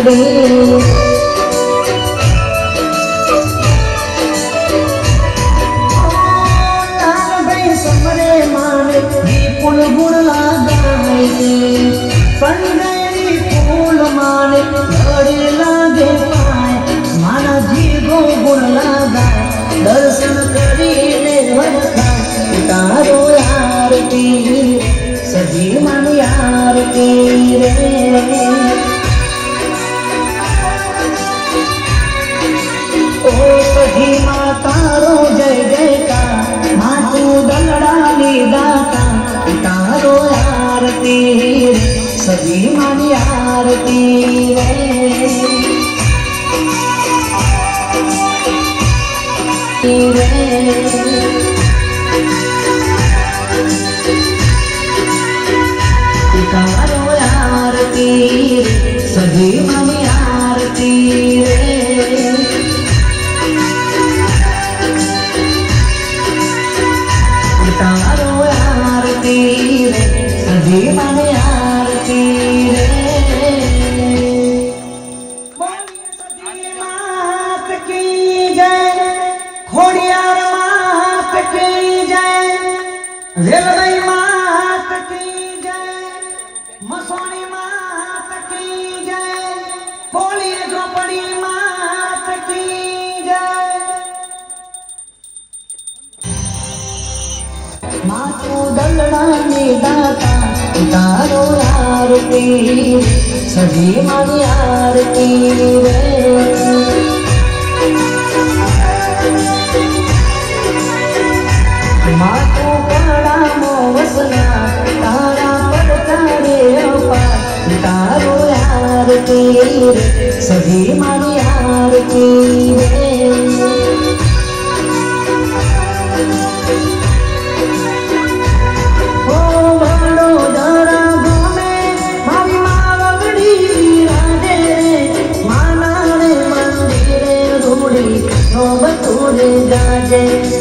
रे समरे माने विपुल गुण लगाए पंडरी फूल माने घड़े लागे पाए माना जीगो गुण लगाए दर्शन करीने वरखा तारो आरती सजी मन आरती रे ओ सजी मां तारो जय जयकार मातू दलड़ा दाता तारो आरती सजी मानी आरती तारो आरती सजी मानी आरती तारो आरती सजी माने आरती बोलिए सजी मात की जय खोड़ियार मात की जय रेलवे मात की जय मसोनी मात की जय बोलिए झोपड़ी मात की जय मातू दलड़ा दाता तारो आरती सजी मानी आरती मातू काड़ा मो वसना तारा पड़ता रे अपा तारो आरती सजी मानी आरती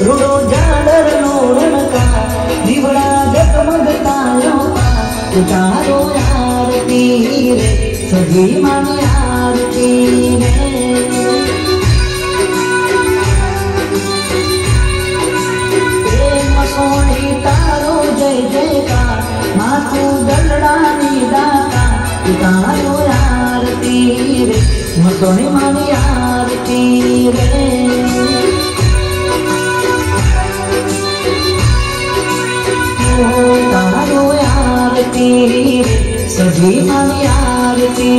रूड़ो झालर नो रनका दीवड़ा जगमगता तारो आरती सजी मानी आरती मसोनी तारो जय जयकार मातू दलड़ा दाता तारो आरती मसोनी मानी आरती तारो आरती सजी मानी आरती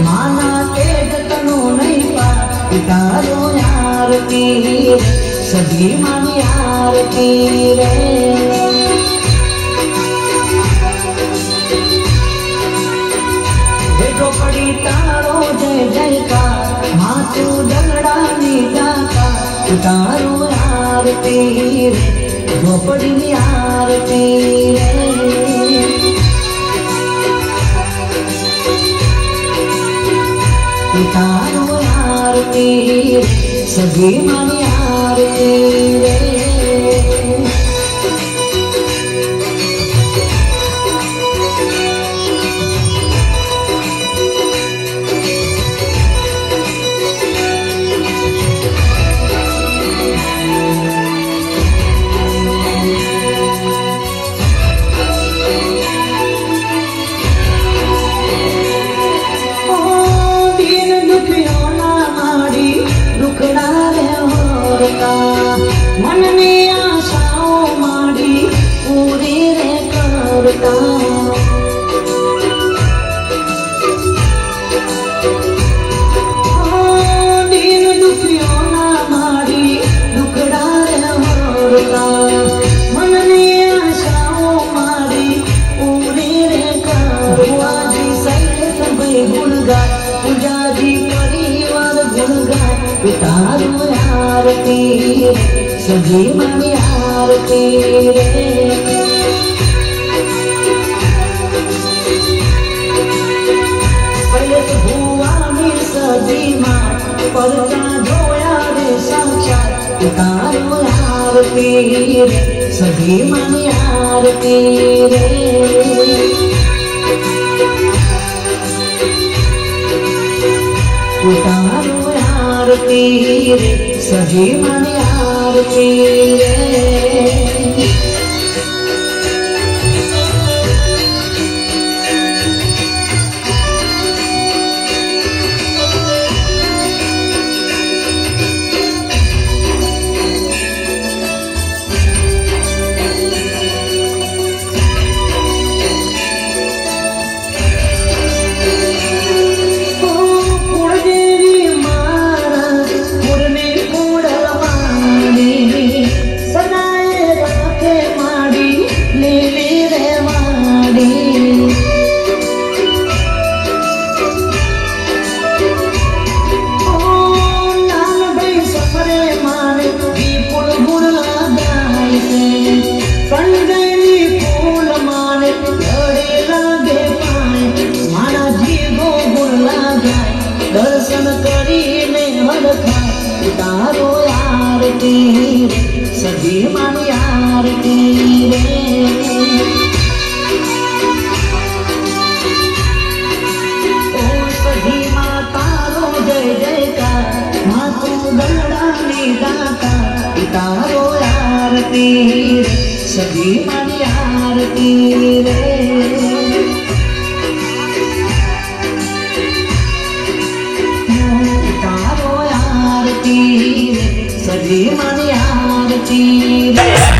माना तेज तनु नहीं पा तारो आरती सजी मानी आरती रे देखो पड़ी तारो जय जयकार मातू दलड़ा दाता तारो आरती झोपड़ी आरती रे तारो आरती सजी मानी आरती दुखड़ा रे होरका મનની આશાઓ માડી પૂરી રે કરતા દિલ દુખિયોના માડી દુખડા રે મોરતા મનની આશાઓ માડી પૂરી રે કરવાજી સૈલેશ ભાઈ ગુણ ગાય પૂજાજી પરિવાર ગુણ ગાય પિતારો આરતી સજી મની આરતી રે સૈલેશ ભુવાની સજી માં પરચા જોયા રે સાક્ષાત પિતારો આરતી રે સજી મની આરતી રે પિતારો આરતી રે સજી મની આરતી રે દર્શન કરીને હરખાય તારો આરતી સજી માની આરતી રે ઓ સજી માં તારો જય જયકાર માતું ગંગાની દાતા તારો આરતી સજી માની આરતી રે સજી માની આરતી રે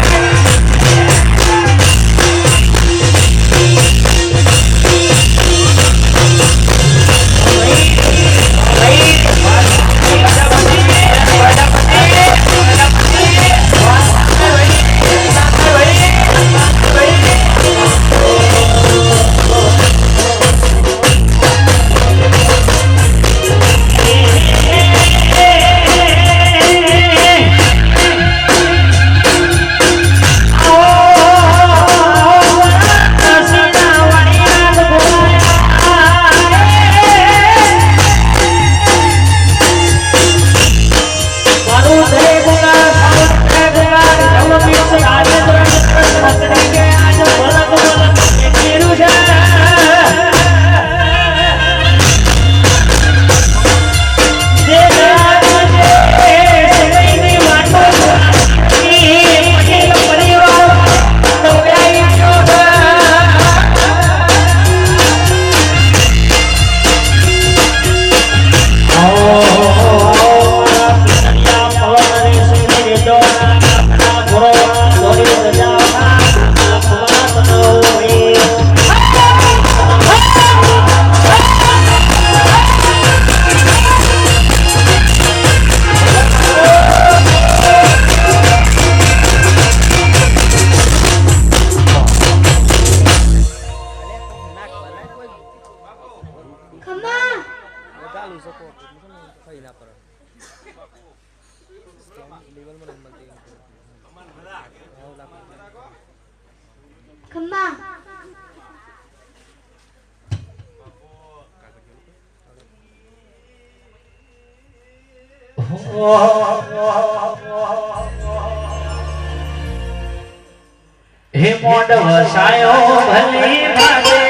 હે મોડ વસાયો ભલી ભાગે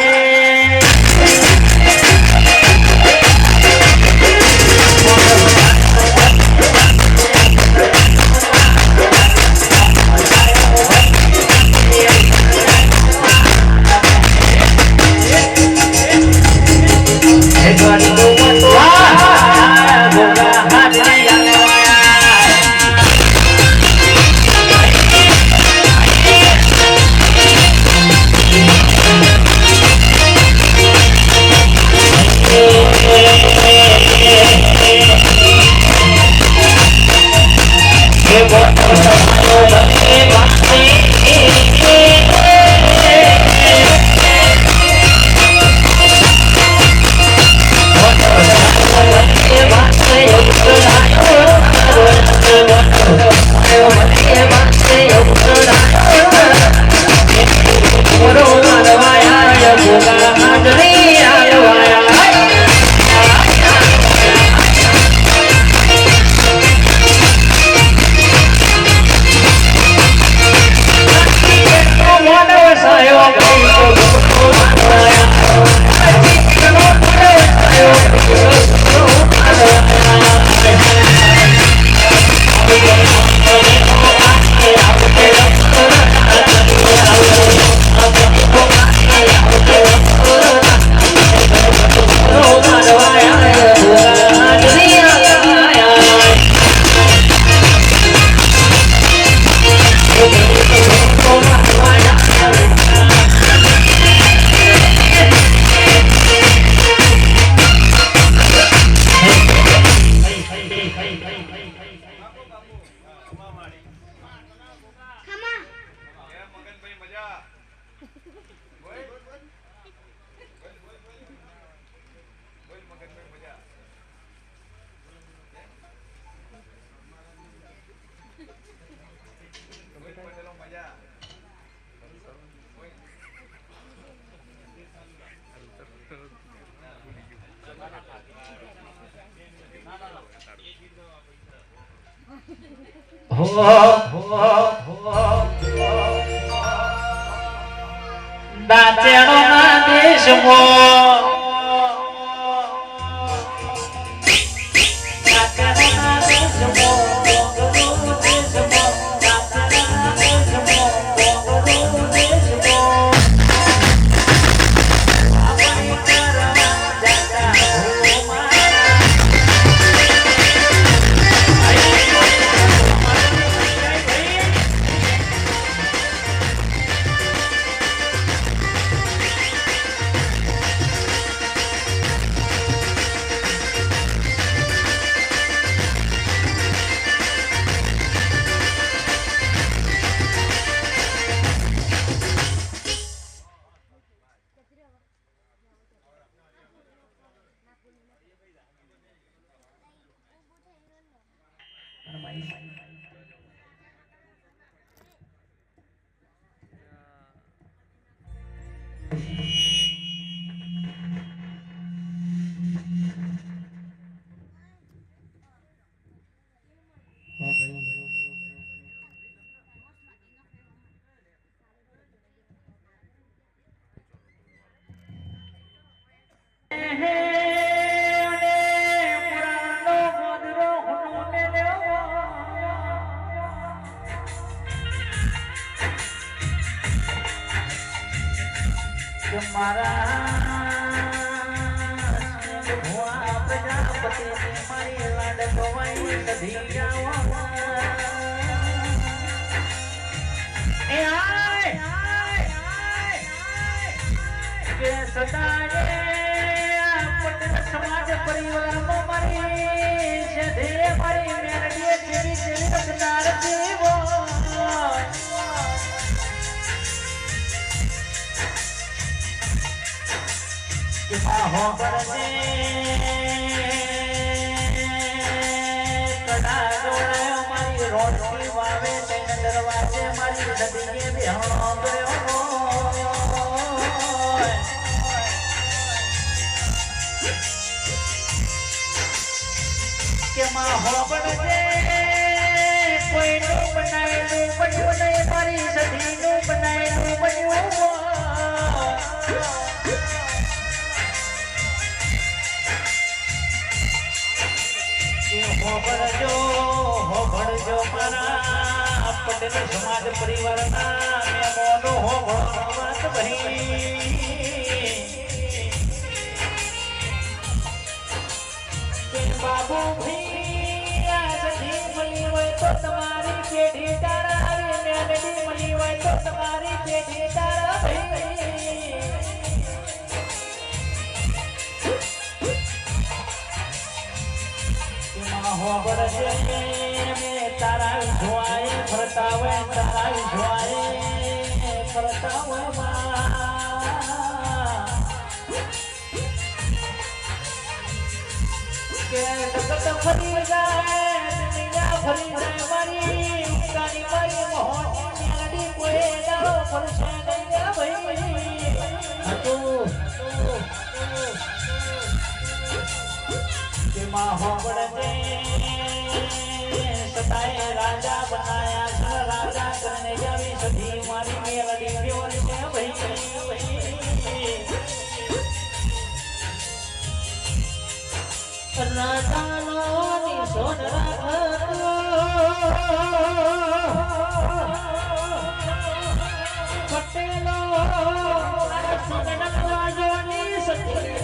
દાંતેડો ના દેશમાં સમાજ પરિવારમાં મારી છે ધીરે મારી મેરડીએ જેવી જેવી રખનાર જીવો કે હો કરજે કડા જોડે મારી રોટલી વાવે તેના દરવાજે મારી નદીએ બેહણો કર્યો કે માં હો બનજે કોઈનું બનાયેલું બન્યું નહીં મારી સધીનું બનાયેલું બન્યું હો ભણજો મારા પટેલ સમાજ પરિવારના મેમોનો હો ભણવાત ભરી બાબુ ભાઈ આ સધી મળી હોય તો તમારી પેઢી તારા આવી મેલડી મળી હોય તો તમારી પેઢી તારા ભાઈ હો બરસે મે તારા જોવાય હોય તારા વિશ્વાએ કરતા હોય કે જગત ફરી જાય દુનિયા ફરી જાય મારી ઉકાની મારી મોહની મેલડી કોઈ દાડો ફરશે નહીં ભાઈ તેમાં હોબળજે સતાએ રાજા બનાયા છે રાજા કરીને જાવી સધી મારી મેલડી પ્યોર છે ભાઈ રાજાનો નિશોન રાખતો પટેલો રાજોની સધી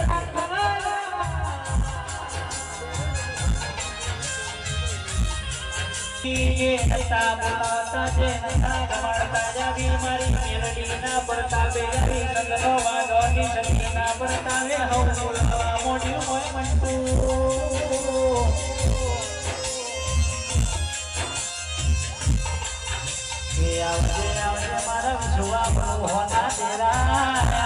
નતા બોલાતા જે નતા ગમાડતા જાવી મારી મેલડીના પરતાપે જાવી સંગનો વાગોની સતીના પરતાપે હવ બોલાવા મોઢું મોય મંટુ એ આવજે મારા વિશ્વા પ્રભુ હોના તેરા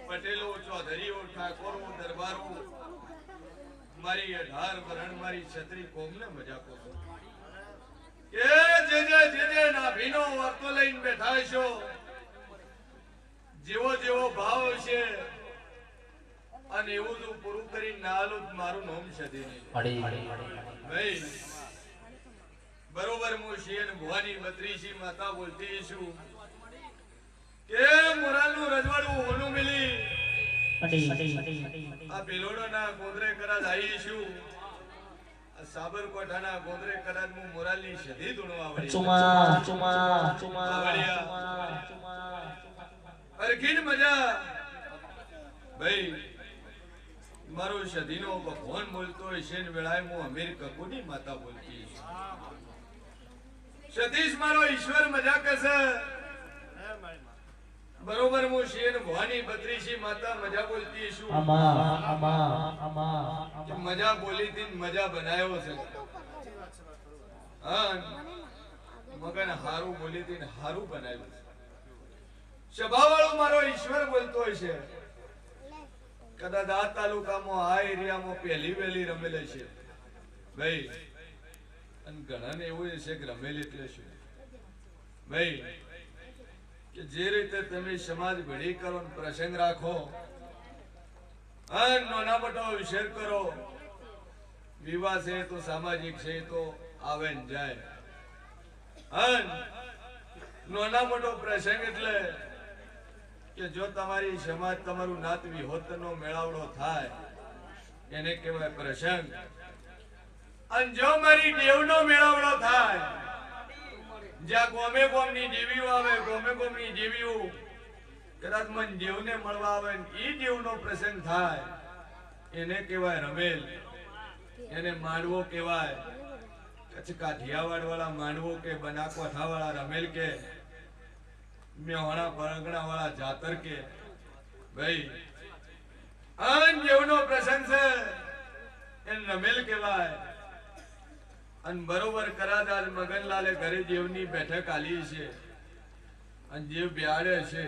પટેલો ચૌધરીઓ ઠાકોરો દરબારો મારી 18 વરણ મારી છત્રી કોમને મજાકો કે જે ના ભીનો વાતો લઈને બેઠા છો જેવો જેવો ભાવ છે અને એવું જો પૂરું કરી નાલું મારું નામ છે ભાઈ બરોબર હું શિયન ભવાની બત્રીસી માતા બોલતી છું કે મોરાલનું રજવાડું હોનું મિલી આ બેલોડાના ગોંદરે કરાજ આવી છું આ સાબરકોઠાના ગોંદરે કરાજ હું મોરાલની સધી ધૂણવા વળી અરખીન મજા ભાઈ મારો સધીનો ભગવાન બોલતો હોય છે ને વેળાએ હું અમીર કપૂરની માતા બોલતી સતીશ મારો ઈશ્વર મજા કસે બરોબર હું શેન ભવાની બત્રીસી માતા મજા બોલતી છું મજા બોલી થી મજા બનાવ્યો છે હા મગન હારું બોલી થી હારું બનાવ્યું છે સભાવાળો મારો ઈશ્વર બોલતો હોય છે કદાચ આ તાલુકામાં આ એરિયામાં પહેલી વહેલી રમેલે છે ભાઈ અને ઘણાને એવું છે કે રમેલ એટલે શું ભાઈ કે જે રીતે તમે સમાજ ભેળી કરો ને પ્રસંગ રાખો અને નાના મોટો વિષય કરો વિવાહ છે તો સામાજિક છે તો આવે ને જાય અને નાના મોટો પ્રસંગ એટલે કે જો તમારી સમાજ તમારું નાત વિહોતનો મેળાવડો થાય એને કહેવાય પ્રસંગ અને જો મારી દેવનો મેળાવડો થાય જ્યાં ગોમે ગોમની દેવીઓ આવે ગોમે ગોમની દેવીઓ કદાચ મન દેવને મળવા આવે એ દેવનો પ્રસંગ થાય એને કહેવાય રમેલ એને માંડવો કહેવાય કચ્છ કાઠિયાવાડ વાળા માંડવો કે બનાસકાંઠા વાળા રમેલ કે મેહોણા પરગણા વાળા જાતર કે ભાઈ અન દેવનો પ્રસંગ છે એને રમેલ કહેવાય અને બરોબર કરાદાર મગનલાલે ઘરે દેવની બેઠક આલી છે અને દેવ બેહાડે છે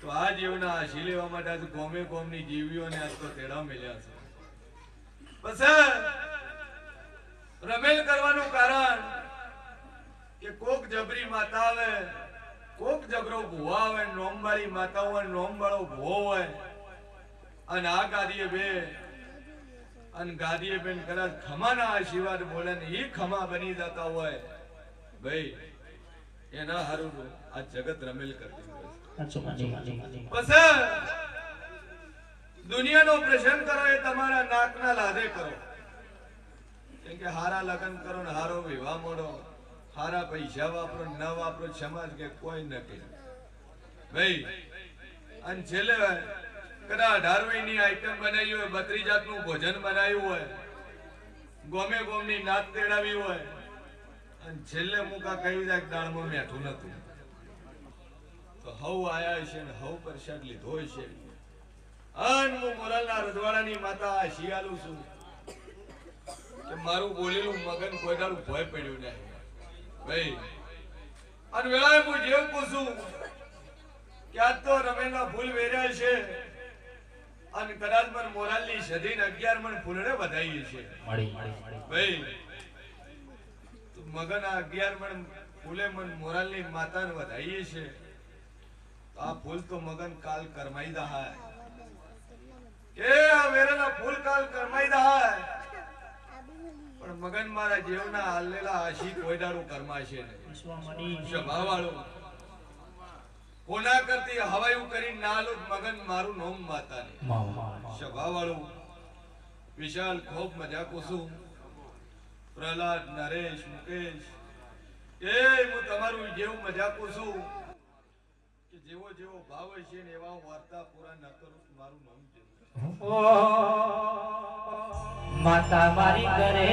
તો આ દેવના આશી લેવા માટે આજ ગોમે ગોમની દેવીઓને આજ તો તેડા મળ્યા છે પછી રમેલ કરવાનું કારણ કે કોક જબરી માતા આવે કોક જબરો ભુવા આવે નોમવાળી માતા હોય નોમવાળો ભુવો હોય અને આ ગાદીએ બે અને ગાદીએ બેન કદાચ ખમાના આશીર્વાદ બોલે ને એ ખમા બની જતા હોય ભાઈ એના હારું આ જગત રમેલ કરતી હોય પછી દુનિયાનો પ્રસન્ન કરો એ તમારા નાકના લાદે કરો. કેમ કે હારા લગ્ન કરો ને હારો વિવાહ મોડો, હારા પૈસા વાપરો ન વાપરો સમાજ કે કોઈ ન કહે ભાઈ. અને છેલ્લે કદાચ 18 ની આઈટમ બનાવી હોય, 32 જાતનું ભોજન બનાવ્યું હોય, ગોમે ગોમની નાત તેડાવી હોય, અને છેલ્લે મુકા કહી દે દાળમાં મેઠું નતું, તો હવ આયા છે ને હવ પ્રસાદ લીધો છે. અને હું મોરાલના રજવાડાની માતા શિયાલું છું કે મારું બોલેલું મગન કોઈ દાડું ભય પડ્યું નહીં ભાઈ. અને વેળાએ હું જેવું પૂછું કે આજ તો રમેલના ફૂલ વેર્યા છે અને કદાચ મને મોરાલની સધી 11 મણ ફૂલડે વધાઈએ છે ભાઈ. તો મગન આ 11 મણ ફૂલે મન મોરાલની માતાને વધાઈએ છે. આ ફૂલ તો મગન કાલ કરમાઈ દહાય કે આ વેરાના ફૂલ કાલ કરમાઈ દહાય, પણ મગન મારા જીવના હાલેલા આશી કોઈ દાડું કરમાશે નહીં. સ્વભાવવાળું કોના કરતી હવાયું કરી નાલું મગન મારું નોમ માતાને. સ્વભાવવાળું વિશાલ ખૂબ મજા કુસુમ પ્રહલાદ નરેશ મુકેશ એ હું તમારું જેવું મજા કુસુમ કે જેવો જેવો ભાવ છે ને એવા વાર્તા પૂરા ન કરું મારું નામ માતા મારી કરે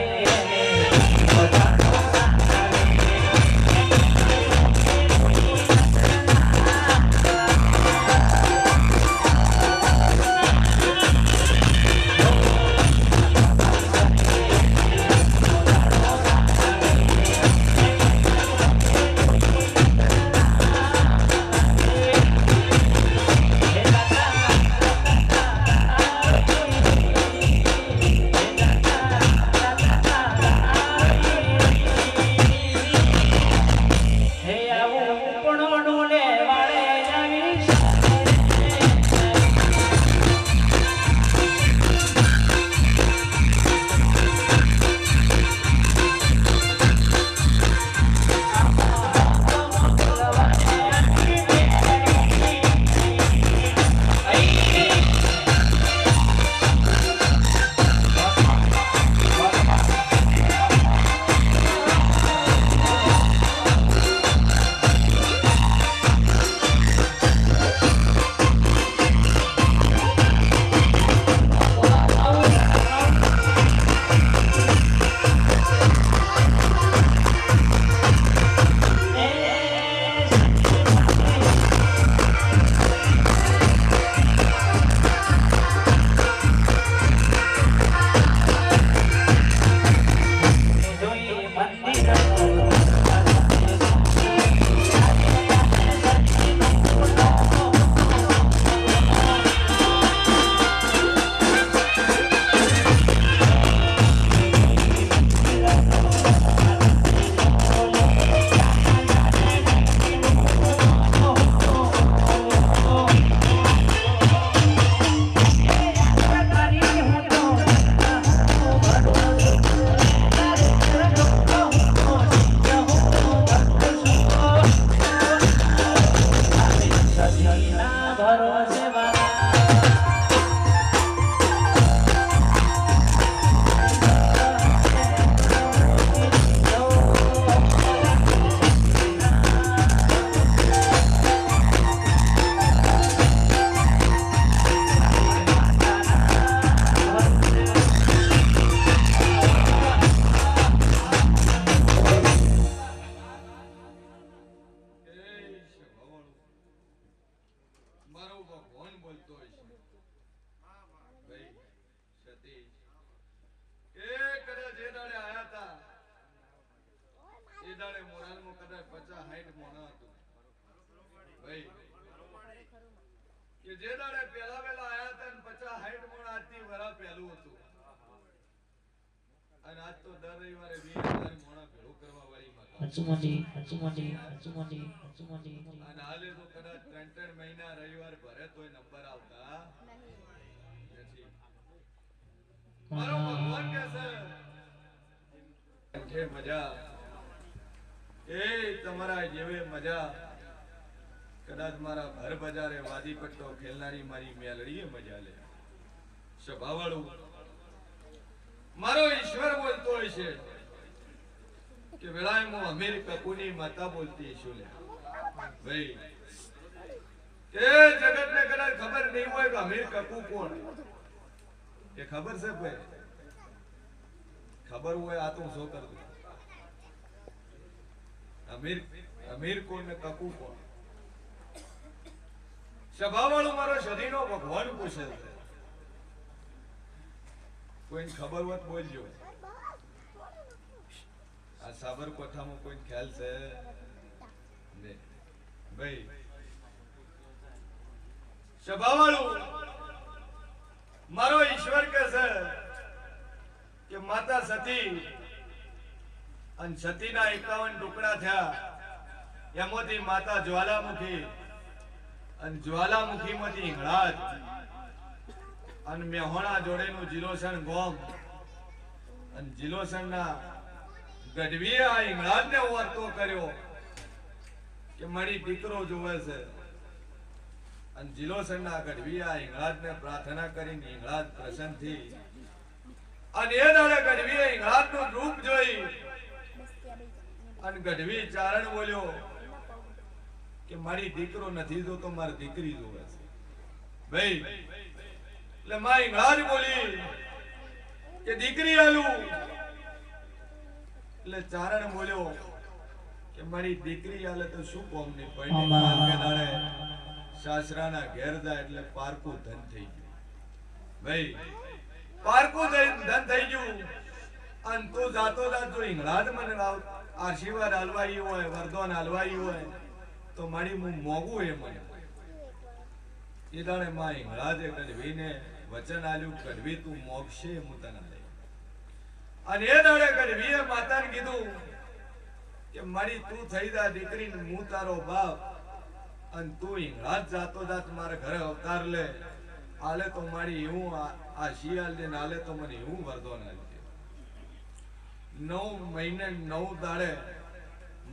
દાડે મોરાલમાં કદાચ 50-60 મોણા હતું ભાઈ. કે જે દાડે પહેલા વેલા આયા હતા ને 50-60 મોણા આજથી વરા પહેલું હતું. અને આજ તો દર રવિવારે 20,000 મોણા ભેળું કરવા વાળી માતા. અને હાલે તો કદાચ 3-3 મહિના રવિવાર ભરે તોય નંબર આવતા નથી. મારો ભગવાન કે છે મજા એ તમારા જેવે મજા કદાચ મારા ઘર બજારે વાદી પટ્ટો ખેલનારી મારી મેલડીએ મજા લે. સભાવાળું મારો ઈશ્વર બોલતો હોય છે કે વેળાએ હું અમીર કકુની માતા બોલતી છું લે ભાઈ કે જગતને કદાચ ખબર નહીં હોય કે અમીર કકુ કોણ એ ખબર છે ભાઈ ખબર હોય આ તો શું કર દઉં અમીર કોણ ને કકુ કોણ સભાવાળું મારો શરીરનો ભગવાન પૂછે છે કોઈને ખબર હોત બોલજો આ સાબરકોઠામાં કોઈ ખ્યાલ છે ને ભાઈ સભાવાળું મારો ઈશ્વર કહે છે કે માતા સતી અને સતીના 51 ટુકડા થયા એમાંથી માતા જ્વાલામુખી અને જ્વાલામુખીમાંથી હિંગળાજ અને મેહોણા જોડેનું જીલોસણ ગોમ અને જીલોસણના ગઢવીએ આ હિંગળાજને વર્તો કર્યો કે મારી દીકરો જોવે છે અને જીલોસણના ગઢવીએ આ હિંગળાજને પ્રાર્થના કરીને હિંગળાજ પ્રસન્ન થઈ અને એ દાડે ગઢવીએ હિંગળાજનું રૂપ જોઈ અને ગઢવી ચારણ બોલ્યો કે મારી દીકરો નથી જોતો મારી દીકરી જોવે છે ભાઈ એટલે માં હિંગળાજ બોલી કે દીકરી આલું એટલે ચારણ બોલ્યો કે મારી દીકરી આલે તો શું કોમ ની પૈણી કે દાડે સાસરાના ઘેર જાય એટલે પારકું ધન થઈ ગયું ભાઈ પારકું ધન થઈ ગયું અને તું જાતો જાત જો હિંગળાજ મને આશીર્વાદ આલવાઈ હોય વરદાન આલવાઈ હોય તો મારી હું મોગું એ મને એ દાડે માં હિંગળાજે ગઢવીને વચન આલ્યું ગઢવી તું મોગશે હું તને લઈ અને એ દાડે ગઢવીએ માતાને કીધું કે મારી તું થઈ જા દીકરીને હું તારો બાપ અને તું હિંગળાજ જાતો જાત મારા ઘરે અવતાર લે આલે તો મારી એવું આ શિયાળ દે આલે તો મને એવું વરદાન આલજે 9 મહિને 9 દાડે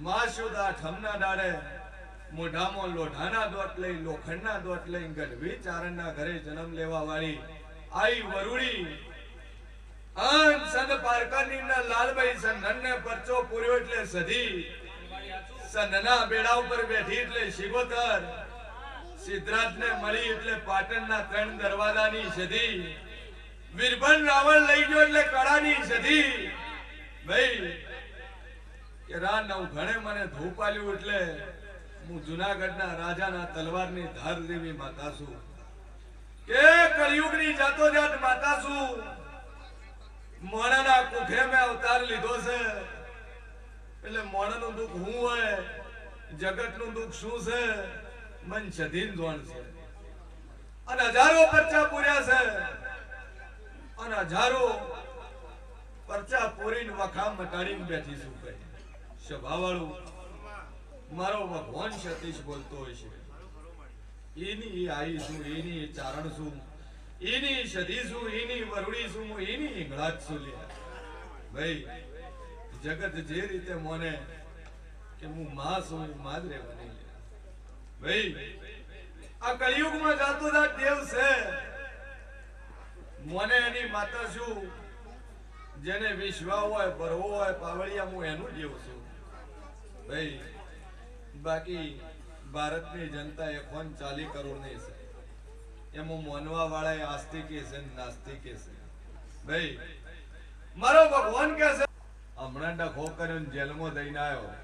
માં સુદા ઠમના દાડે મોઢામાં લોઢાના દોટ લઈ લોખંડના દોટ લઈ ગઢવી ચારણના ઘરે જન્મ લેવા વાળી આઈ વરુડી અન સંત પારકાની ના લાલભાઈ સંધનને પરચો પૂર્યો એટલે સધી સંધના બેડા ઉપર બેઠી એટલે શિગોતર સિદ્ધરાજને મળી એટલે પાટણના 3 દરવાજાની સધી વીરભન રાવણ લઈ ગયો એટલે કળાની સધી ભાઈ કે રા નવ ઘણે મને ધૂપ આલ્યું એટલે હું જુનાગઢના રાજાના તલવારની ધાર દેવી માતા છું કે કળિયુગની જાતો જાત માતા છું મોણાના કુખે મેં અવતાર લીધો છે એટલે મોણાનું દુઃખ હું હોય જગતનું દુઃખ શું છે મન સધીન જોણ છે અને હજારો પરચા પૂર્યા છે અને હજારો પરચા પૂરીને વખા મટાડીને બેઠી છું કઈ સભાવાળું મારો ભગવાન સતીશ બોલતો હોય છે એની આઈ છું એની ચારણ છું એની સધી છું એની વરુડી છું એની હિંગળાજ છું લે ભાઈ જગત જે રીતે મોને કે હું માં છું માં જ રહેવાની ભાઈ આ કળિયુગમાં જાતો જાત દેવ છે મોને એની માતા છું જેને વિશ્વા હોય ભરવો હોય પાવળિયા હું એનું દેવ છું ભાઈ બાકી ભારતની જનતા 140 કરોડ ની છે એમાં મોનવા વાળા આસ્તિક છે નાસ્તિક છે ભાઈ મારો ભગવાન કે છે હમણાં ડખો કર્યો જેલમાં દઈને આવ્યો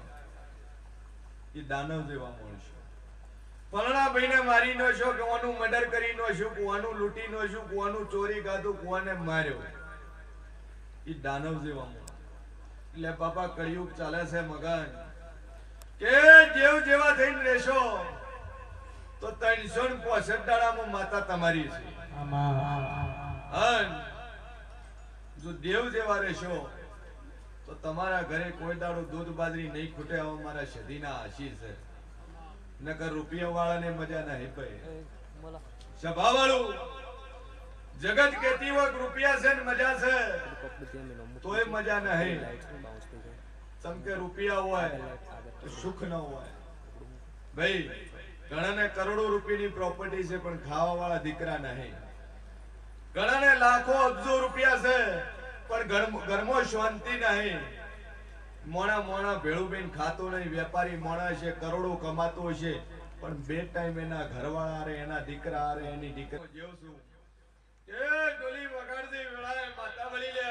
એ દાનવ જેવા માણસ પલણા ભાઈને મારી નો છો કોનું મર્ડર કરી નો છું કોનું લૂંટી નો છું કોનું ચોરી કાઢું કોને માર્યો એ દાનવ જેવા માણસ એટલે બાપા કળિયુગ ચાલે છે મગન કે જેવ જેવા થઈને રહેશો તો 365 દાડામાં માતા તમારી છે જો દેવ જેવા રહેશો તો તમારા ઘરે કોઈ દાડો દૂધ બાજરી નહીં ખૂટે આવો મારા સદીના આશીષ છે નકર રૂપિયા વાળાને મજા નહીં ભાઈ સભા વાળું જગત કહેતી હોય રૂપિયા છે ને મજા છે તોય મજા નહીં ચમ કે રૂપિયા હોય તો સુખ ન હોય ભાઈ ઘણાને કરોડો રૂપિયાની પ્રોપર્ટી છે પણ ખાવા વાળા દીકરા નહીં ઘણાને લાખો અબજો રૂપિયા છે પણ ઘરમાં શાંતિ નહીં. મોણા મોણા ભેળું બેન ખાતો નહીં. વેપારી મોણા છે, કરોડો કમાતો છે, પણ બે ટાઈમ એના ઘરવાળા રે, એના દીકરા રે, એની દીકરી જેવું છું. એ ડોલી વગાડતી વેળાએ માતા બળી લે.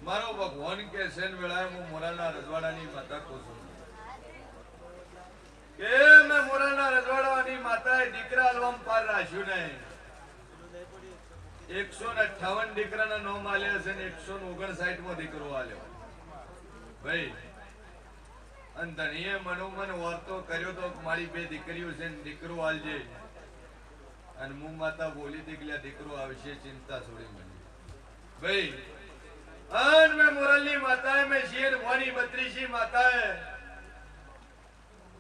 મારો ભગવાન કે સેન વેળાએ હું મોરાના રજવાડાની માતા કહું છું કે મેં મોરાના રજવાડાની માતાએ દીકરા આલવામ પાર રાખ્યું નહીં. 158 દીકરાના નામ આલ્યા છે ને 159 માં દીકરો આલ્યો ભાઈ. અને ધણીએ મનોમન વાર્તો કર્યો તો મારી બે દીકરીઓ છે ને દીકરો આલજે. અને હું માતા બોલી હતી કે દીકરો આવશે, ચિંતા છોડી મને ભાઈ. અને મેં મોરલની માતાએ મેં શેર મોની 32 માતાએ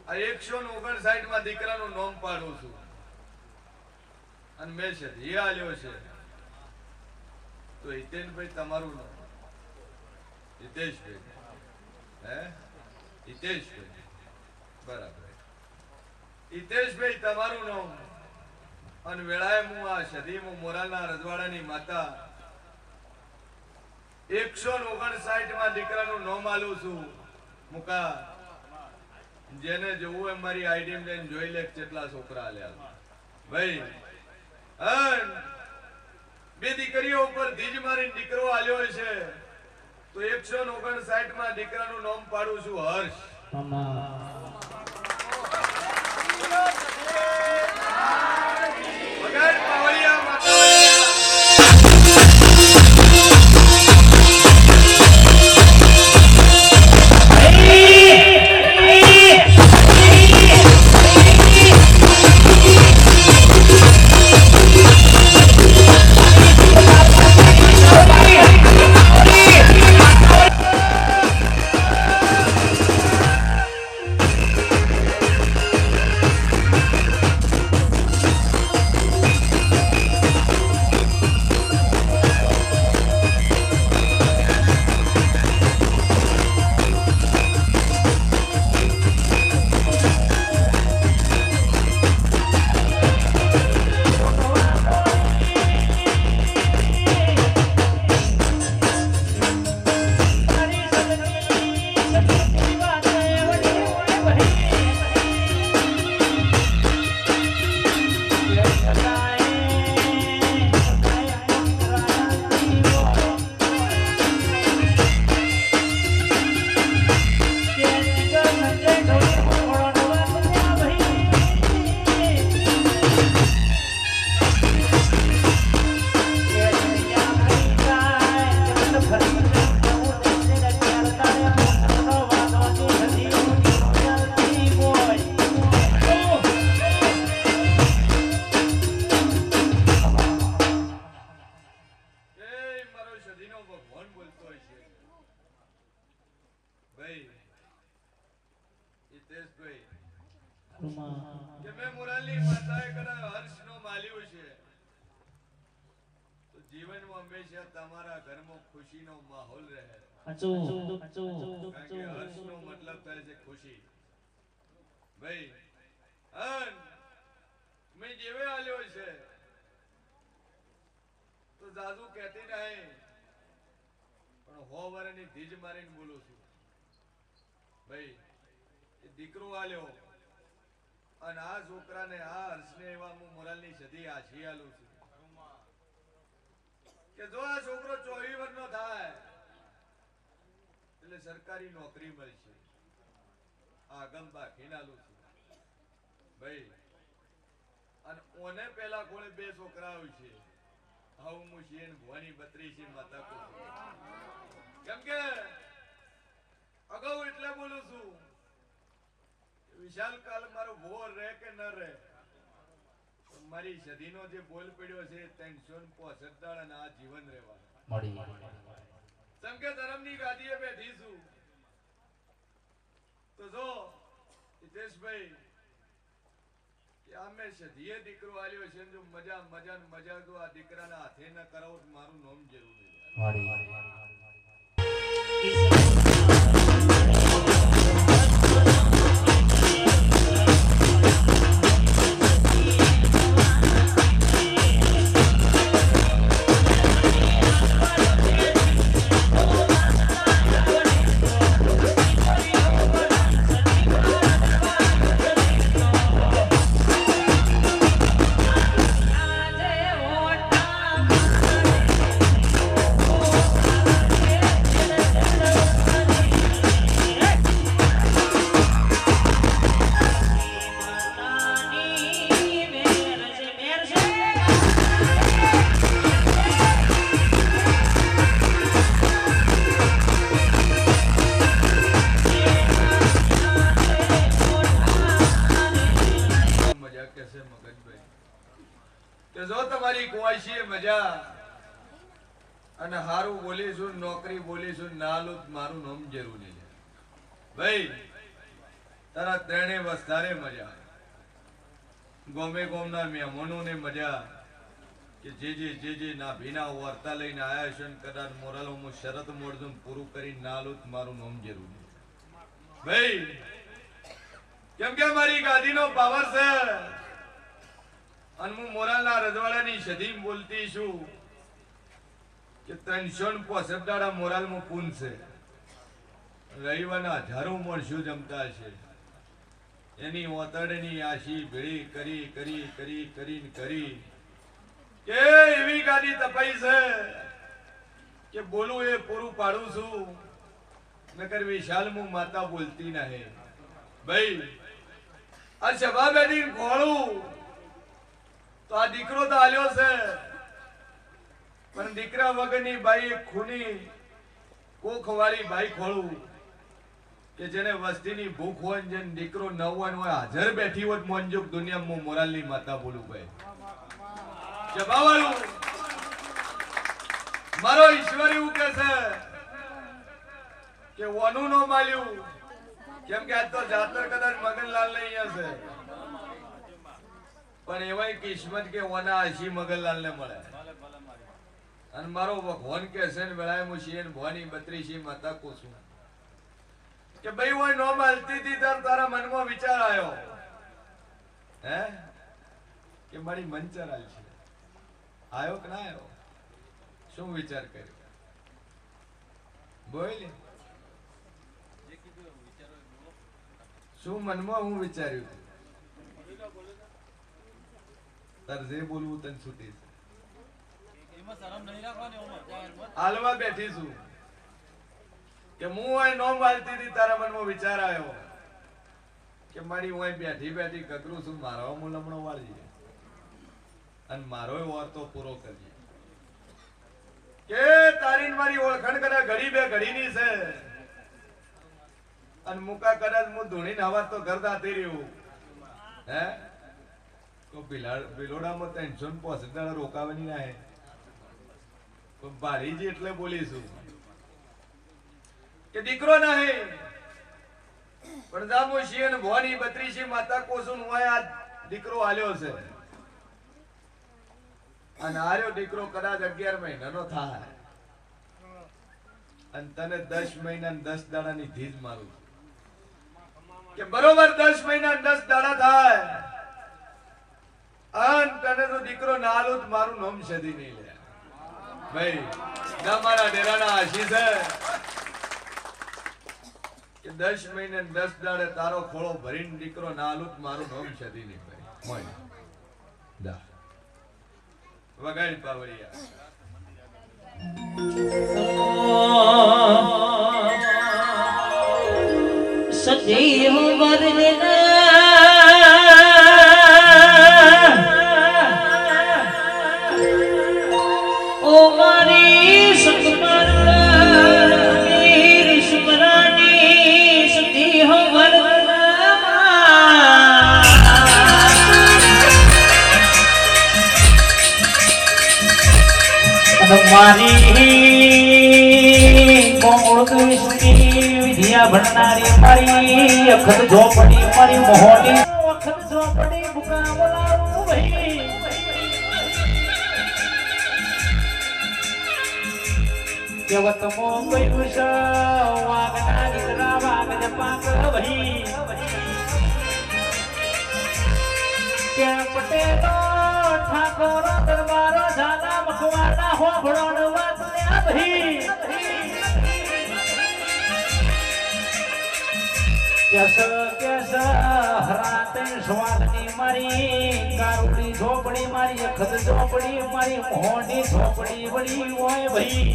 આ 159 માં દીકરાનું નામ પાડું છું. અને મેં છે એ આલ્યો છે તો હિતેશભાઈ તમારું નામ હિતેશભાઈ, હે હિતેશભાઈ, બરાબર હિતેશભાઈ તમારું નામ. અને વેળાએ હું આ સદીમાં મોરાલના રજવાડાની માતા 159 માં દીકરાનું નામ આલું છું. મુકા જેને જોવું એ મારી આઈડી લઈને જોઈ લે કેટલા છોકરા આલ્યા ભાઈ. બે દીકરીઓ ઉપર ધીજ મારીને દીકરો આલ્યો છે તો 159 માં દીકરાનું નામ પાડું છું હર્ષ. વગર પાવળિયા માતા હિતેશભાઈ રૂમા કે મેં મોરાલની માતાએ કદાચ હર્ષનો માલ્યો છે તો જીવનમાં હંમેશા તમારા ઘરમાં ખુશીનો માહોલ રહે. કારણ કે હર્ષનો મતલબ થાય છે ખુશી. ભાઈ અન મેં જેવે આલ્યો છે તો જાદુ કહેતી નહીં પણ 100 વર્ષની ધીજ મારીને બોલું છું. ભાઈ એ દીકરો આલ્યો અને આ છોકરાને આ હર્ષને એવા હું મોરાલની સદી આછી આલું છું કે જો આ છોકરો 24 વર્ષનો થાય એટલે સરકારી નોકરી મળશે. આ ગમ બાકી આલું છું ભાઈ. અને ઓને પેલા કોણે 2 છોકરાઓ છે. હાઉ મુશીન ભવાની 32 માતા કો. કેમ કે અગાઉ એટલે બોલું છું વિશાલ કાલ મારો ભોર રહે કે ન રહે મારી સદીનો જે બોલ પડ્યો છે 365 દાડ અને આ જીવન રહેવા જેમ કે ધર્મની ગાદીએ બેઠી છું તો જો હિતેશભાઈ કે આ મેં સદીએ દીકરો આલ્યો છે જો મજા તો આ દીકરાના હાથે ન કરાવો તો મારું નામ જરૂરી મજા અને હારું બોલીશું નોકરી બોલીશું નાલું મારું નામ જરૂરી છે. ભાઈ તારા ત્રણે વસ્તારે મજા ગોમે ગોમના મહેમાનોને મજા કે જે ના ભીના વાર્તા લઈને આયા છે કદાચ મોરાલો હું શરત મોડું પૂરું કરી નાલું મારું નામ જરૂરી છે. ભાઈ કેમ કે મારી ગાદીનો પાવર છે અને હું મોરાલના રજવાડાની સદી બોલતી છું કે 365 દાડા મોરાલમાં પૂન છે. રવિવારના હજારો માણસો જમતા છે. એની ઓતડની આશી ભેળી કરી કે એવી ગાદી તપાઈ છે કે બોલું એ પૂરું પાડું છું નકર વિશાલ હું માતા બોલતી નહીં. ભાઈ આ સભા બેઠી ખોળું તો આ દીકરો તો આલ્યો છે પણ દીકરા વગરની બાઈ ખૂની કોખવાળી બાઈ ખોળું કે જેને વસ્તીની ભૂખ હોય જેને દીકરો ન હોય હાજર બેઠી હોય મોંજુક દુનિયામાં મોરાલની માતા બોલું ભાઈ. જબાવાળું મારો ઈશ્વર એવું કે છે કે ઓનું નો માલ્યું કેમ કે આજ તો જાતર કદાચ મગનલાલ ને અહીંયા છે પણ એવાય કિસ્મત કે ઓના આશી મગનલાલ ને મળે અને મારો ભગવાન કે છે ને વેળાએ હું શિયન ભવાની 32 માતા કો છું કે ભાઈ ઓય નો માલતી હતી તારા મનમાં વિચાર આવ્યો હે કે મારી મન ચરાલ છે આયો કે ના આયો શું વિચાર કર્યો બોલ શું મનમાં હું વિચાર્યું તાર જે બોલવું તને છૂટી એમાં શરમ નહીં રાખવાની હાલવા બેઠી છું કે હું ઓય નો માલતી હતી તારા મનમાં વિચાર આવ્યો કે મારી ઓય બેઠી કકરું છું મારો મુલમણો વાળી અને મારો વાર્તો પૂરો કરજે કે તારી મારી ઓળખાણ કદાચ ઘડી બે ઘડીની છે અને મુકા કદાચ હું ધૂણીને હવા તો ઘર દાતી રહ્યું હે તો બિલોડામાં 365 દાડા રોકાવાની ના હે ભારીજી એટલે બોલીશું કે દીકરો નહીં પણ પ્રજામોશી અને ભવાની 32 માતા કોસુન હોય આ દીકરો આલ્યો છે અને આર્યો દીકરો કદાચ 11 મહિનાનો થાય અને તને 10 મહિના ને 10 દાડાની ધીજ મારું કે બરોબર 10 મહિના 10 દાડા થાય અન તને તો દીકરો ના આલો તો મારું નામ સદી નહીં લે ભાઈ ગામાના ડેરાના આશી છે કે 10 મહિને 10 દાડે તારો ખોળો ભરીને દીકરો ના આલો તો મારું નામ સદી નહીં ભાઈ મોય દા વગાડ પાવડિયા સદેવ વરદના ઓ મારી સતમર વીર સુમરાની સદેવ વરદના મારી કોમળ કૃષ્ણી વિદ્યા ભણનારી મારી અખત ઝોપડી મારી મોહની અખત ઝોપડી ભૂકા બોલાવું ભાઈ કેવત મો ગયું છે વાગના ગીતરા વાગજ પાંક ભાઈ ક્યાં પટેલો ઠાકોરો દરબારો ઝાલા મખવાડા હોભળો વાત ભાઈ કેસ હરાતે સ્વાદની મારી કારુડી ઝોપડી મારી અખત ઝોપડી મારી મોહની ઝોપડી વળી હોય ભાઈ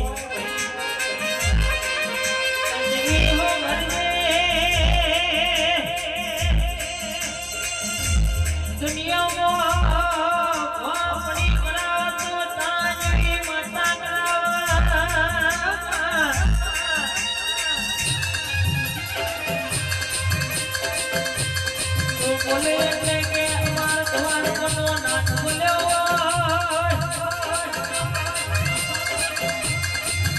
દુનિયામાં આપણી કરાતો તારી માતા બોલે એટલે કે અમાર તમાર કોનો નાથ બોલ્યો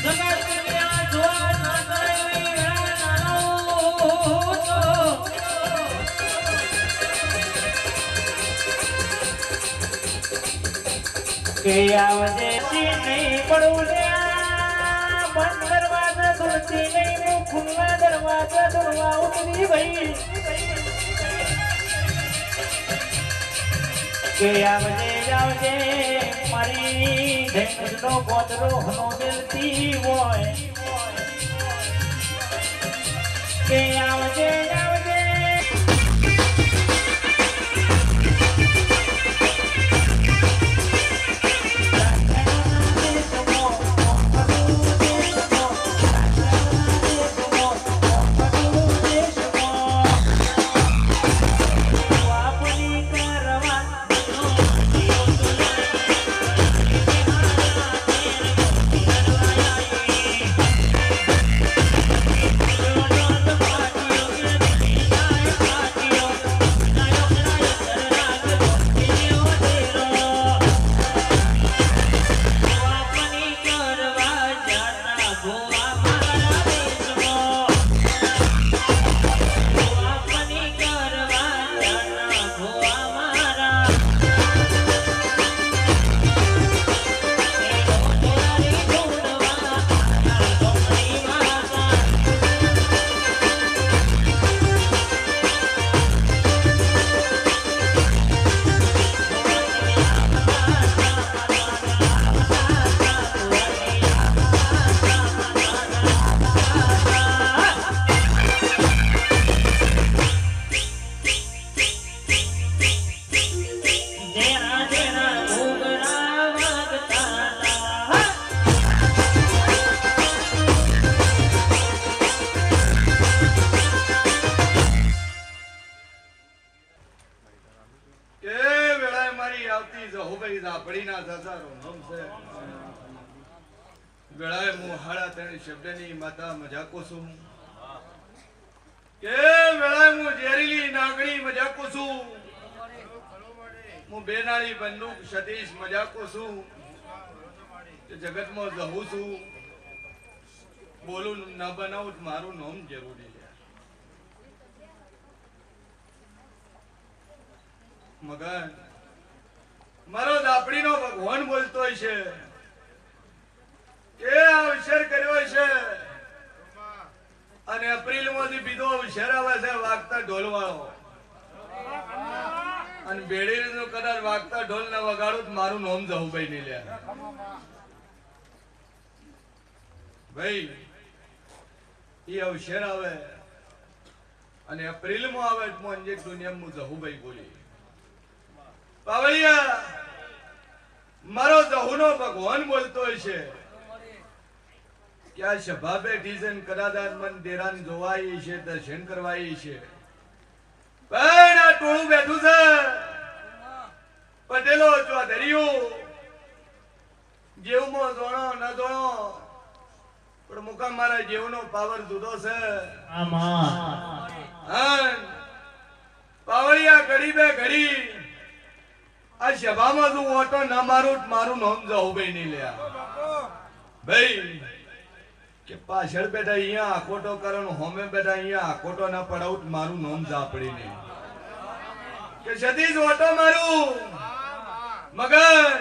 જગત દુનિયા જોવા ના કરાવી નાનો કે આવજે નહીં પડું બંધ દરવાજા દોડતી નહીં હું ખુલ્લા દરવાજા દોડવા ઉતરી ભાઈ કે આવજે મારી ધેંગનો ગોદરો હનો દિલતી હોય કે આવજે વેળાએ હું હાડા ત્રણ શબ્દની માતા મજાકો છું કે વેળાએ હું ઝેરીલી નાગણી મજાકો છું હું બેનાળી બંદૂક સતીશ મજાકો છું કે જગતમાં જહું છું બોલું ન બનાવું મારું નામ જરૂરી છે મગન મારો દાપડીનો ભગવાન બોલતો છે કે અવસર કર્યો છે અને એપ્રિલ માંથી બીજો અવસર આવે છે વાગતા ઢોલ વાળો અને બેડી નો કદાચ વાગતા ઢોલ ના વગાડું તો મારું નામ જહુભાઈ નહીં લે ભાઈ એ અવસર આવે અને એપ્રિલ માં આવે તો અંજેક દુનિયામાં જહુભાઈ બોલી પાવળિયા મારો જહુનો ભગવાન બોલતો છે કે આ સભા બેઠી છે કદાચ મન દેરાન જોવાય છે દર્શન કરવાય છે પણ આ ટોળું બેઠું છે પટેલો ચૌધરીઓ જેવમાં જોણો ન જોણો પણ મુકામ મારા જેવનો પાવર જુદો છે પાવળિયા ઘડી બે ઘડી આ સભામાં તું ઓટો ના મારું મારું નામ જહુભાઈ નહીં લે ભાઈ કે પાછળ બેઠા અહીંયા આકોટો કરવાનું હોમે બેઠા અહીંયા આકોટો ના પડાવું મારું નામ જાપડી નહીં કે સતીશ ઓટો મારું મગન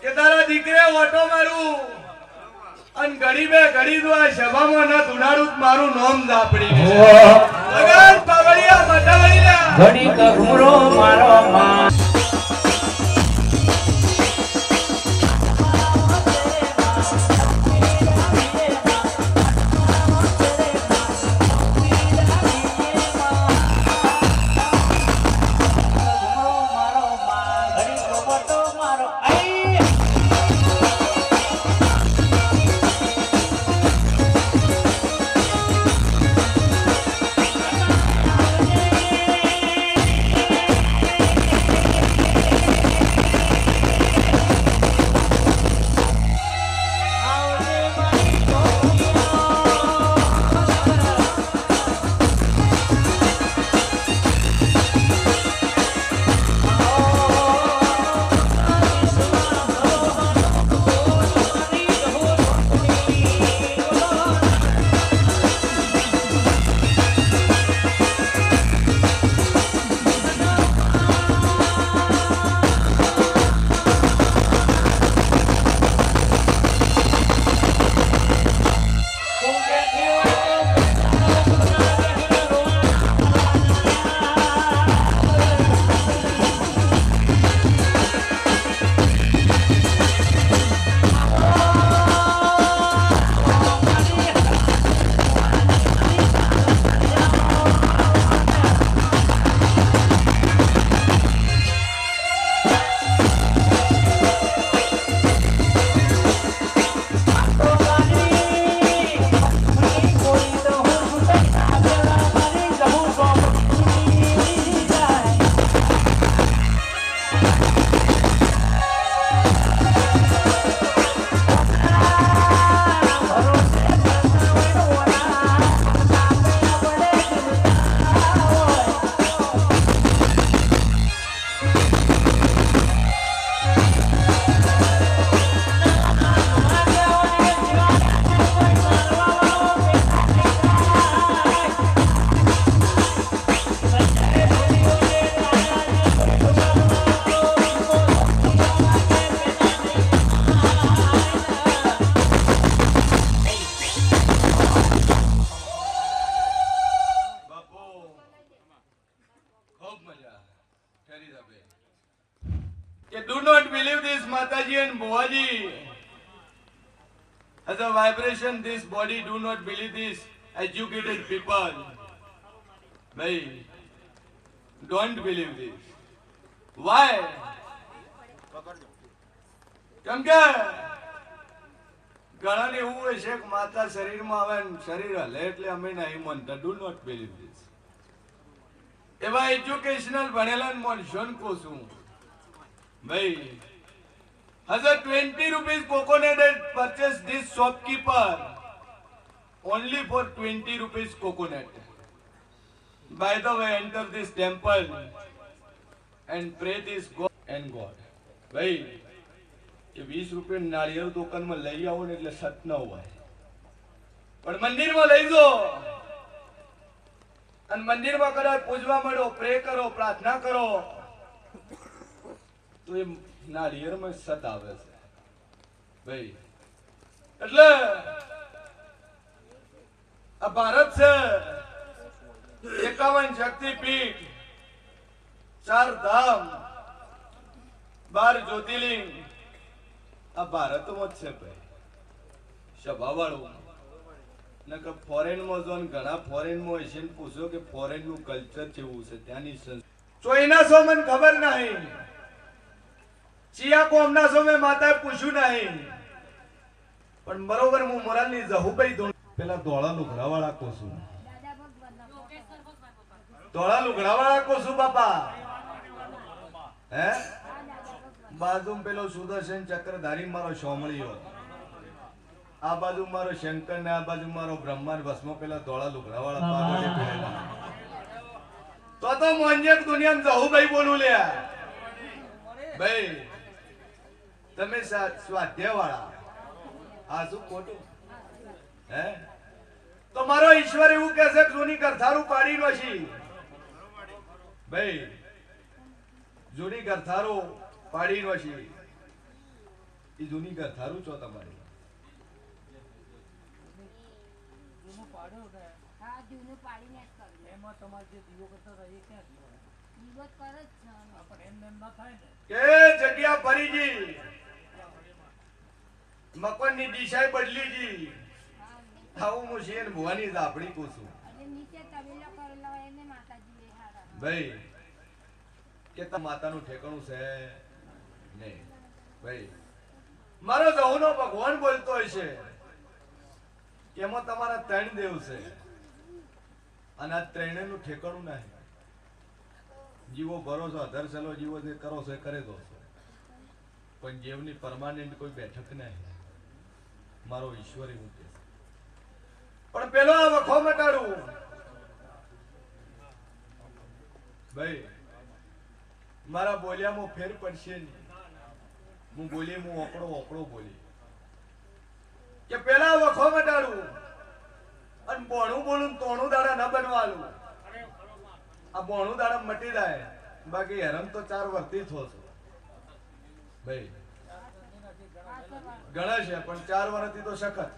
કે તારા દીકરે ઓટો મારું અને ઘડી બે ઘડી તો આ સભામાં ના ધુનાડું મારું નામ જાપડી નહીં મગન પાવળિયા મટાવળિયા ઘડી કઘુરો મારો માં Do not believe this, Mataji and Buaji. As a vibration, this body, do not believe this, educated people. Bhai, don't believe this. Why? કેમ કે ઘણાને એવું હોય છે કે માતા શરીરમાં આવે ને શરીર હલે એટલે અમે નહીં માનતા. Do not believe this. એવા એજ્યુકેશનલ ભણેલા માણસો ને કહું છું ભાઈ, has a 20 rupees coconut and purchase this shopkeeper only for 20 rupees coconut. By the way, enter this temple and pray this God and God. ભાઈ કે 20 રૂપિયા નાળિયેર દુકાનમાં લઈ આવો ને એટલે સત ન હોય, પણ મંદિરમાં લઈ જો અને મંદિરમાં કદાચ પૂજવા મળો, પ્રે કરો, પ્રાર્થના કરો, તો એ નાળિયેરમાં સત આવે છે ભાઈ. એટલે આ ભારત છે 51 શક્તિપીઠ, 4 ધામ, 12 જ્યોતિર્લિંગ આ ભારતમાં જ છે ભાઈ. સભાવાળું નકર ફોરેનમાં જો ને ઘણા ફોરેનમાં હશે ને પૂછો કે ફોરેનનું કલ્ચર કેવું છે, ત્યાંની ચોઈના સો મને ખબર નહીં, ચિયા કોમના સો મેં માતાએ પૂછ્યું નહીં, પણ બરોબર હું મોરાલની જહુભાઈ ધોણ પેલા ધોળા લુગડાવાળા કોસું, ધોળા લુગડાવાળા કોસું બાપા હે બાજુ પેલો સુદર્શન ચક્રધારી મારો સોમળીયો, આ બાજુ મારો શંકર ને આ બાજુ મારો બ્રહ્માંડ ભસ્મો પેલા ધોળા લુગડાવાળા પાગડે પહેરેલા. તો મોંજેક દુનિયામાં જહુભાઈ બોલું લે ભાઈ. તમે સ્વાધ્યાય વાળા આ શું ખોટું હે? તો મારો ઈશ્વર એવું કહે છે જૂની ગરથારું પાડી નો છી ભાઈ, જૂની ગરથારું પાડી નો છી. એ જૂની ગરથારું છો તમારી કે જગ્યા ફરીજી, મકવાની દિશા બદલીજી. આવું હું છે ને ભવાની ઝાપડી પૂછું ભાઈ કે માતાનું ઠેકાણું છે નહીં ભાઈ. મારો જહુનો ભગવાન બોલતો હોય છે કે એમાં તમારા 3 દેવ છે અને આ 3 નું ઠેકાણું નહીં. જીવો ભરોસો અધર ચલો જીવો જે કરો છો એ કરે દો છો, પણ જીવની પરમાનન્ટ કોઈ બેઠક નહીં. મારો ઈશ્વર એવું કે પણ પેલો આ વખો મટાડું ભાઈ. મારા બોલ્યામાં ફેર પડશે નહીં. હું બોલી હું ઓકળો બોલી કે પેલા વખો મટાડું અને બોણું બોલું તોણું દાડા ન બનવાલું. આ બોણું દાડા મટી જાય, બાકી હેરાન તો 4 વર્ષથી થો છો ભાઈ. ઘણા છે પણ 4 વર્ષથી તો સખત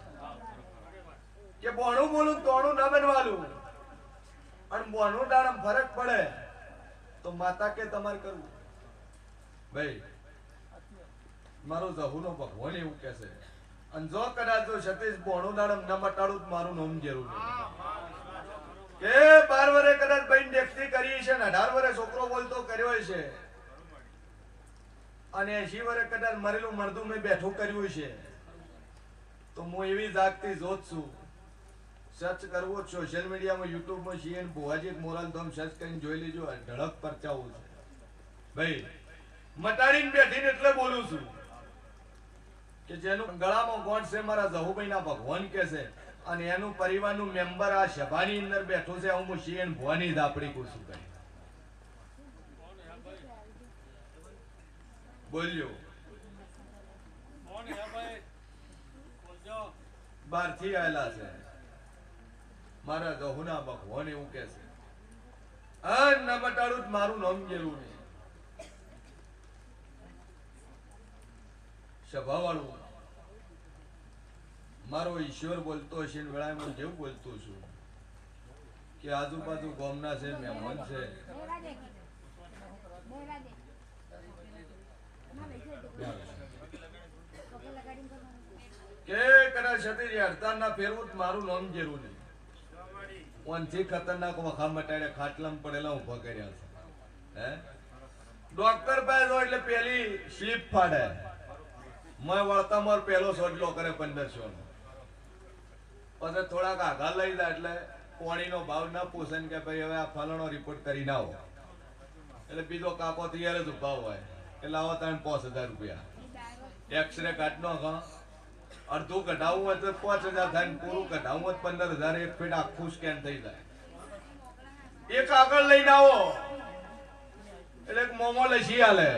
કે બોણું બોલું તોણું ન બનવાલું. અને બોણું દાડા ફરક પડે તો માતા કે તમારે કરવું ભાઈ. મારો જહુનો ભગવાન એવું કે છે. અને જો કદાચ જો સતીશ બોણું દાડમ ન મટાડું મારું નામ જરૂર કે 12 વર્ષે કદાચ ભાઈ દેખતી કરી છે ને 18 વર્ષે છોકરો બોલતો કર્યો છે અને 80 વર્ષે કદાચ મરેલું મળતું મેં બેઠું કર્યું છે, તો હું એવી જાગતી જોત છું. સર્ચ કરવો સોશિયલ મીડિયામાં યુટ્યુબમાં સીએન ભુવાજી મોરાલ ધોમ સર્ચ કરીને જોઈ લેજો. ઢળક પરચાવું છે ભાઈ. મટાડીને બેઠીને એટલે બોલું છું કે જેનું ગળામાં ગોંઠ છે મારા જહુભાઈના ભગવાન કે છે અને એનું પરિવારનું મેમ્બર આ સભાની અંદર બેઠો છે. હું સીએન ભુવાની ધાપડી કુશું કરી બોલ્યો. બહારથી આવેલા છે મારા જહુના ભગવાન એવું કે છે. ન મટાડું મારું નામ જેવું નહીં. સભાવાળું મારો ઈશ્વર બોલતો હશે ને વેળાએ હું જેવું બોલતો છું કે આજુબાજુ ગામના છે, મહેમાન છે, કે કદાચ સતી હડતાલના ફેરવું મારું નામ જેવું નહીં. ઓનથી ખતરનાક વખા મટાડ્યા, ખાટલામાં પડેલા ઉભા કર્યા છે હે. ડોક્ટર પાસે એટલે પેલી સ્લીપ ફાડે, મેં વળતા માર પેલો સોટલો કરે 1500 નો. પછી થોડાક આઘા લઈ જાય એટલે પાણીનો ભાવ ના પૂછે કે ભાઈ હવે આ ફલાણો રિપોર્ટ કરીને આવો. એટલે બીજો કાકો તૈયાર જ ઉભા હોય એટલે આવો તમે 5000 રૂપિયા. એક્સરે કાઢ નો અડધું કઢાવવું હોય તો 5000 થાય, પૂરું કઢાવવું હોય 15000. એક ફીટ આખું સ્કેન થઈ જાય. એક આગળ લઈને આવો એટલે એક મોમો લસી આલે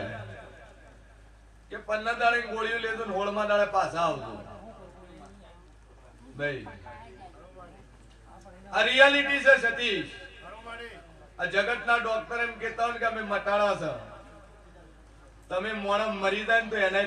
કે 15 દાડે ગોળીઓ લેજો ને 16મા દાડે પાછા આવજો ભાઈ. આ રિયાલિટી છે સતીશ. આ જગતના ડોક્ટર એમ કહેતા હોય કે અમે મટાડા છે, તમે મોણસ મરી જાય ને તો એને